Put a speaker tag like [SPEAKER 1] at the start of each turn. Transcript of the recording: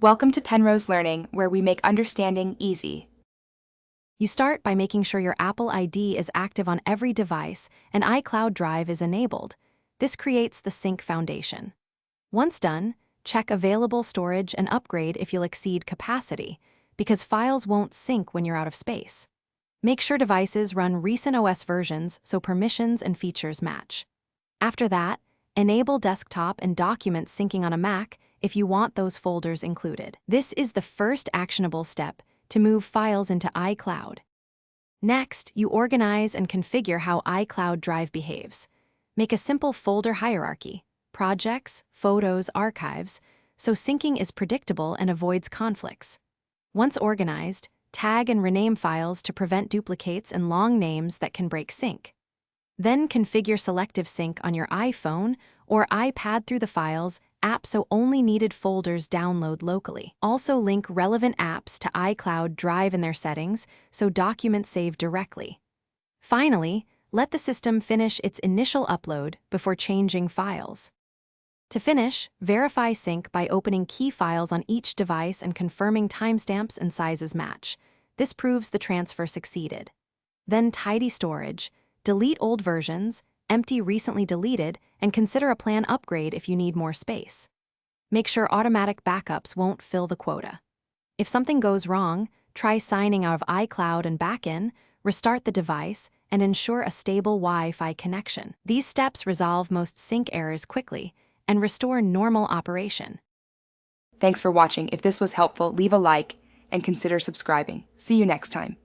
[SPEAKER 1] Welcome to Penrose Learning, where we make understanding easy.
[SPEAKER 2] You start by making sure your Apple ID is active on every device and iCloud Drive is enabled. This creates the sync foundation. Once done, check available storage and upgrade if you'll exceed capacity, because files won't sync when you're out of space. Make sure devices run recent OS versions so permissions and features match. After that, enable desktop and document syncing on a Mac if you want those folders included. This is the first actionable step to move files into iCloud. Next, you organize and configure how iCloud Drive behaves. Make a simple folder hierarchy: projects, photos, archives, so syncing is predictable and avoids conflicts. Once organized, tag and rename files to prevent duplicates and long names that can break sync. Then configure selective sync on your iPhone or iPad through the Files app so only needed folders download locally. Also link relevant apps to iCloud Drive in their settings so documents save directly. Finally, let the system finish its initial upload before changing files. To finish, verify sync by opening key files on each device and confirming timestamps and sizes match. This proves the transfer succeeded. Then tidy storage. Delete old versions, empty recently deleted, and consider a plan upgrade if you need more space. Make sure automatic backups won't fill the quota. If something goes wrong, try signing out of iCloud and back in, restart the device, and ensure a stable Wi-Fi connection. These steps resolve most sync errors quickly and restore normal operation.
[SPEAKER 1] Thanks for watching. If this was helpful, leave a like and consider subscribing. See you next time.